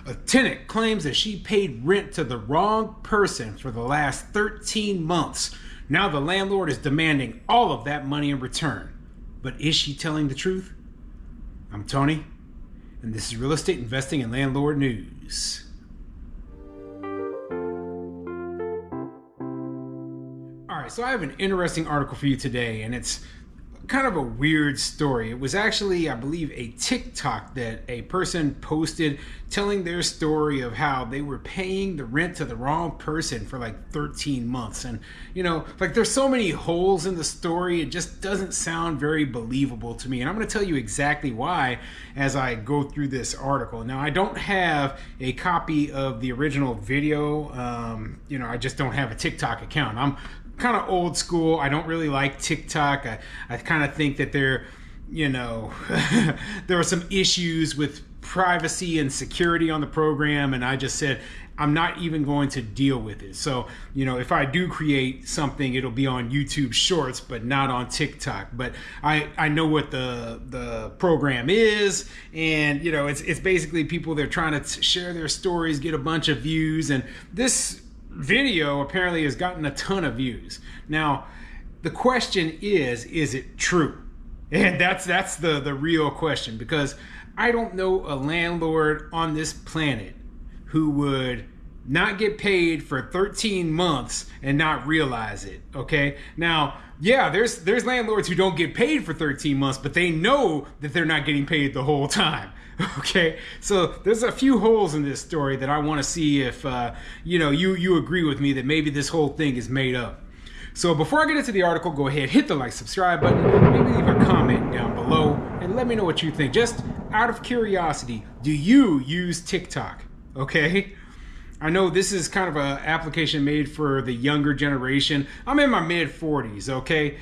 A tenant claims that she paid rent to the wrong person for the last 13 months. Now the landlord is demanding all of that money in return. But is she telling the truth? I'm Tony, and this is Real Estate Investing and Landlord News. All right, so I have an interesting article for you today, and it's kind of a weird story. It was actually, I believe, a TikTok that a person posted telling their story of how they were paying the rent to the wrong person for like 13 months. And, you know, like there's so many holes in the story, it just doesn't sound very believable to me. And I'm going to tell you exactly why as I go through this article. Now, I don't have a copy of the original video. I just don't have a TikTok account. I'm kind of old school. I don't really like TikTok. I kind of think that there are some issues with privacy and security on the program, and I just said I'm not even going to deal with it. So, if I do create something, it'll be on YouTube Shorts, but not on TikTok. But I know what the program is, and it's basically people, they're trying to share their stories, get a bunch of views, and this video apparently has gotten a ton of views. Now, the question is it true? And that's the real question, because I don't know a landlord on this planet who would not get paid for 13 months and not realize it. Okay. Now, yeah, there's landlords who don't get paid for 13 months, but they know that they're not getting paid the whole time. Okay, so there's a few holes in this story that I want to see if you agree with me that maybe this whole thing is made up. So before I get into the article, go ahead, hit the like, subscribe button, maybe leave a comment down below, and let me know what you think. Just out of curiosity, do you use TikTok? Okay, I know this is kind of an application made for the younger generation. I'm in my mid 40s. Okay.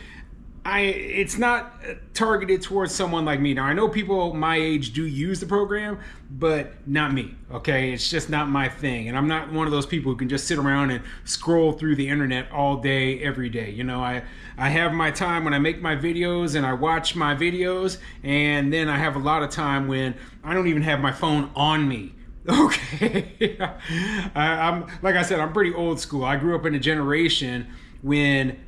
It's not targeted towards someone like me. Now, I know people my age do use the program, but not me, okay? It's just not my thing. And I'm not one of those people who can just sit around and scroll through the internet all day, every day. I have my time when I make my videos and I watch my videos, and then I have a lot of time when I don't even have my phone on me. Okay, I'm like I said, I'm pretty old school. I grew up in a generation when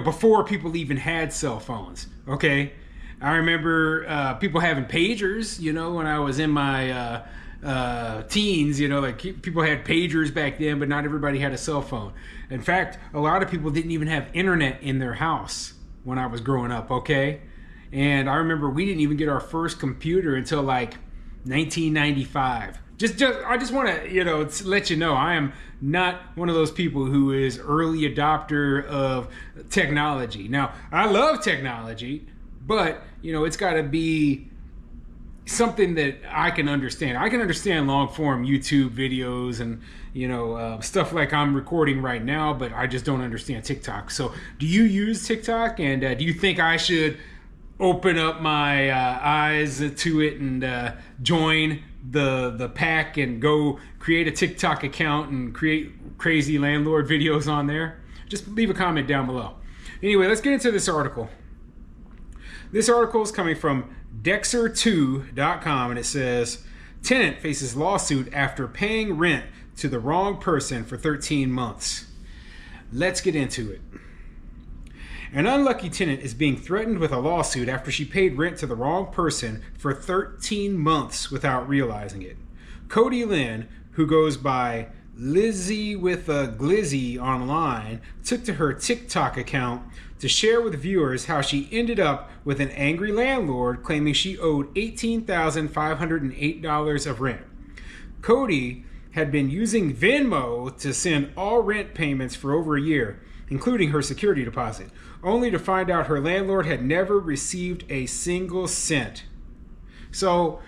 before people even had cell phones. Okay, I remember people having pagers. When I was in my teens, people had pagers back then, but not everybody had a cell phone. In fact, a lot of people didn't even have internet in their house when I was growing up. Okay, and I remember we didn't even get our first computer until like 1995. I just want to let you know I am not one of those people who is early adopter of technology. Now, I love technology, but it's got to be something that I can understand. I can understand long form YouTube videos and stuff like I'm recording right now, but I just don't understand TikTok. So, do you use TikTok, and do you think I should open up my eyes to it and join the pack and go create a TikTok account and create crazy landlord videos on there? Just leave a comment down below. Anyway, let's get into this article. This article is coming from Dexter2.com, and it says, Tenant faces lawsuit after paying rent to the wrong person for 13 months. Let's get into it. An unlucky tenant is being threatened with a lawsuit after she paid rent to the wrong person for 13 months without realizing it. Cody Lynn, who goes by Lizzie with a Glizzy online, took to her TikTok account to share with viewers how she ended up with an angry landlord claiming she owed $18,508 of rent. Cody had been using Venmo to send all rent payments for over a year, including her security deposit, only to find out her landlord had never received a single cent. So,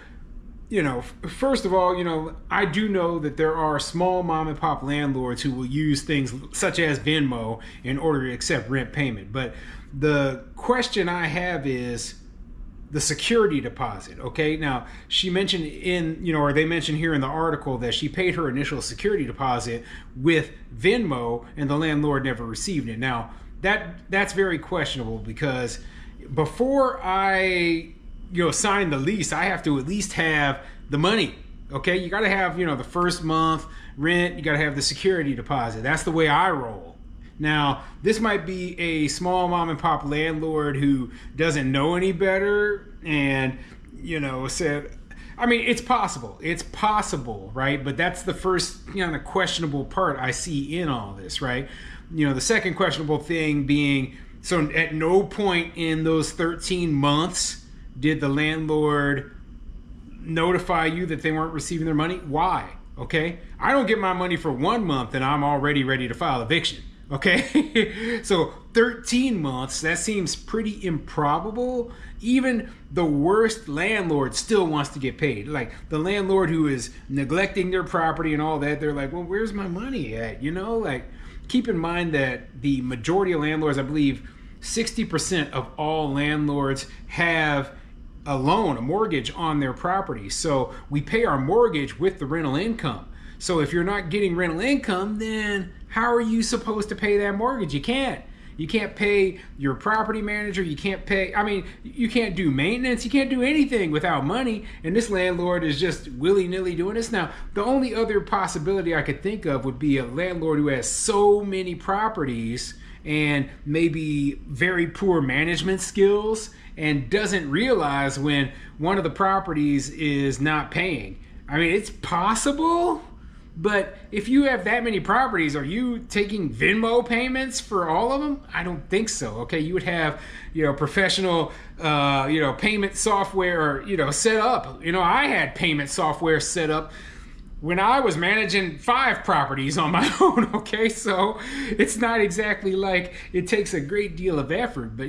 first of all, I do know that there are small mom and pop landlords who will use things such as Venmo in order to accept rent payment. But the question I have is the security deposit. Okay, now she mentioned they mentioned here in the article that she paid her initial security deposit with Venmo and the landlord never received it. Now that's very questionable, because before I sign the lease, I have to at least have the money. Okay, you got to have, the first month rent, you got to have the security deposit. That's the way I roll. Now, this might be a small mom and pop landlord who doesn't know any better and, said, I mean, it's possible. It's possible, right? But that's the first, the questionable part I see in all this, right? The second questionable thing being, so at no point in those 13 months did the landlord notify you that they weren't receiving their money. Why? Okay, I don't get my money for 1 month and I'm already ready to file eviction. Okay, so 13 months, that seems pretty improbable. Even the worst landlord still wants to get paid. Like the landlord who is neglecting their property and all that, they're like, well, where's my money at? Like, keep in mind that the majority of landlords, I believe 60% of all landlords have a loan, a mortgage on their property. So we pay our mortgage with the rental income. So if you're not getting rental income, then how are you supposed to pay that mortgage? You can't. You can't pay your property manager. You can't pay, you can't do maintenance. You can't do anything without money. And this landlord is just willy-nilly doing this. Now, the only other possibility I could think of would be a landlord who has so many properties and maybe very poor management skills and doesn't realize when one of the properties is not paying. I mean, it's possible, but if you have that many properties, are you taking Venmo payments for all of them? I don't think so. Okay, you would have, professional, payment software, set up. I had payment software set up when I was managing 5 properties on my own, okay? So it's not exactly like it takes a great deal of effort, but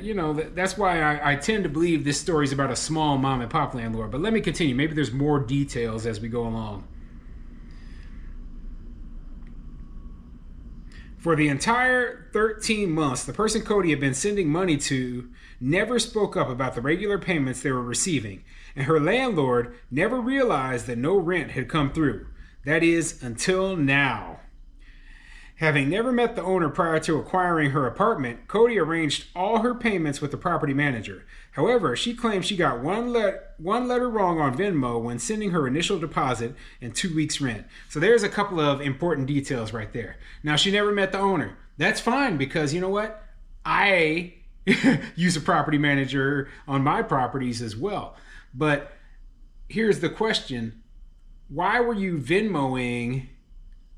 that's why I tend to believe this story is about a small mom and pop landlord. But let me continue. Maybe there's more details as we go along. For the entire 13 months, the person Cody had been sending money to never spoke up about the regular payments they were receiving, and her landlord never realized that no rent had come through. That is, until now. Having never met the owner prior to acquiring her apartment, Cody arranged all her payments with the property manager. However, she claims she got one letter wrong on Venmo when sending her initial deposit and 2 weeks' rent. So there's a couple of important details right there. Now, she never met the owner. That's fine because you know what? I use a property manager on my properties as well. But here's the question. Why were you Venmoing?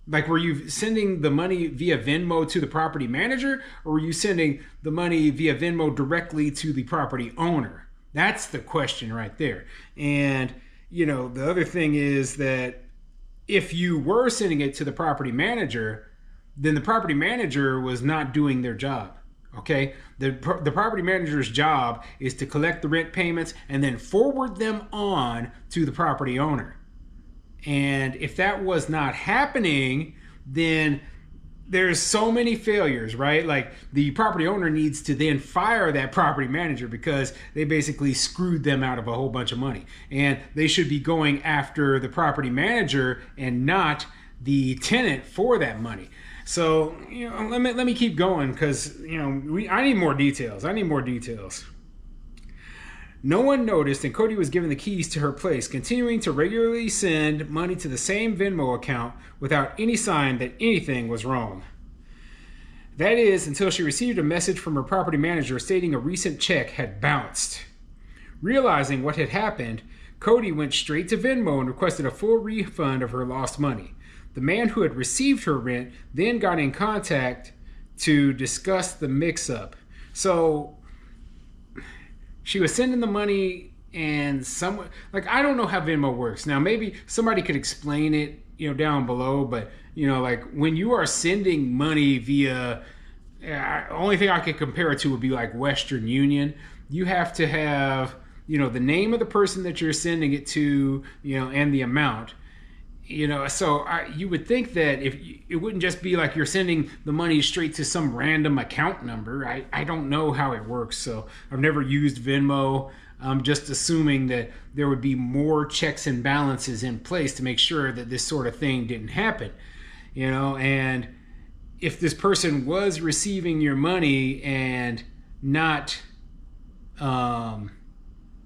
Like, were you sending the money via Venmo to the property manager, or were you sending the money via Venmo directly to the property owner? That's the question right there. And, the other thing is that if you were sending it to the property manager, then the property manager was not doing their job. Okay, the property manager's job is to collect the rent payments and then forward them on to the property owner. And if that was not happening, then there's so many failures, right? Like the property owner needs to then fire that property manager because they basically screwed them out of a whole bunch of money. And they should be going after the property manager and not the tenant for that money. So, let me keep going because, I need more details. No one noticed, and Cody was given the keys to her place, continuing to regularly send money to the same Venmo account without any sign that anything was wrong. That is, until she received a message from her property manager stating a recent check had bounced. Realizing what had happened, Cody went straight to Venmo and requested a full refund of her lost money. The man who had received her rent then got in contact to discuss the mix-up. So she was sending the money and someone, I don't know how Venmo works. Now, maybe somebody could explain it, down below, but, when you are sending money via, only thing I could compare it to would be like Western Union. You have to have, the name of the person that you're sending it to, and the amount. So you would think that if it wouldn't just be like you're sending the money straight to some random account number. I don't know how it works, so I've never used Venmo. I'm just assuming that there would be more checks and balances in place to make sure that this sort of thing didn't happen. And if this person was receiving your money and not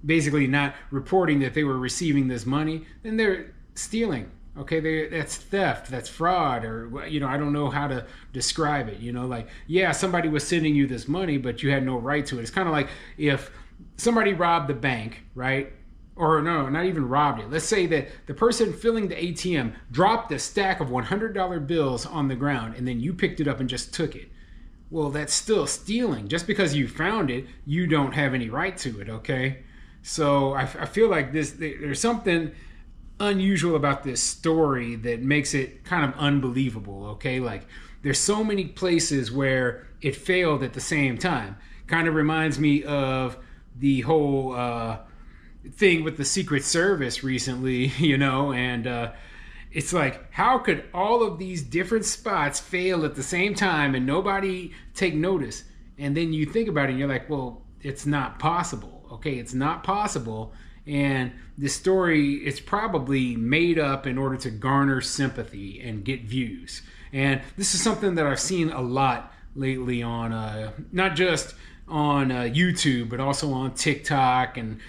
basically not reporting that they were receiving this money, then stealing. Okay, that's theft, that's fraud, or I don't know how to describe it. Like, yeah, somebody was sending you this money, but you had no right to it. It's kind of like if somebody robbed the bank, right? Or no, not even robbed it. Let's say that the person filling the ATM dropped a stack of $100 bills on the ground, and then you picked it up and just took it. Well, that's still stealing. Just because you found it, you don't have any right to it. Okay, so I feel like there's something unusual about this story that makes it kind of unbelievable. Okay, like there's so many places where it failed at the same time. Kind of reminds me of the whole thing with the Secret Service recently, and it's like, how could all of these different spots fail at the same time and nobody take notice? And then you think about it and you're like, well, it's not possible. Okay, it's not possible. And this story is probably made up in order to garner sympathy and get views. And this is something that I've seen a lot lately on not just on YouTube, but also on TikTok. And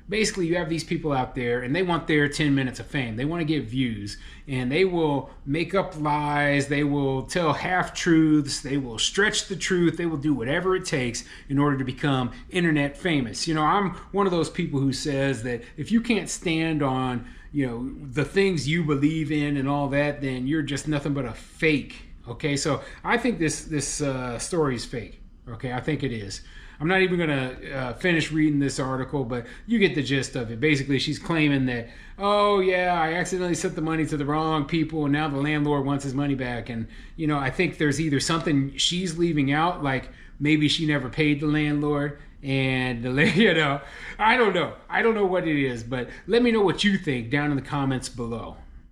basically you have these people out there and they want their 10 minutes of fame. They want to get views, and they will make up lies. They will tell half truths. They will stretch the truth. They will do whatever it takes in order to become internet famous. I'm one of those people who says that if you can't stand on, the things you believe in and all that, then you're just nothing but a fake. Okay, so I think this story is fake. Okay, I think it is. I'm not even going to finish reading this article, but you get the gist of it. Basically, she's claiming that, oh, yeah, I accidentally sent the money to the wrong people, and now the landlord wants his money back. And, I think there's either something she's leaving out, like maybe she never paid the landlord, and, I don't know. I don't know what it is, but let me know what you think down in the comments below.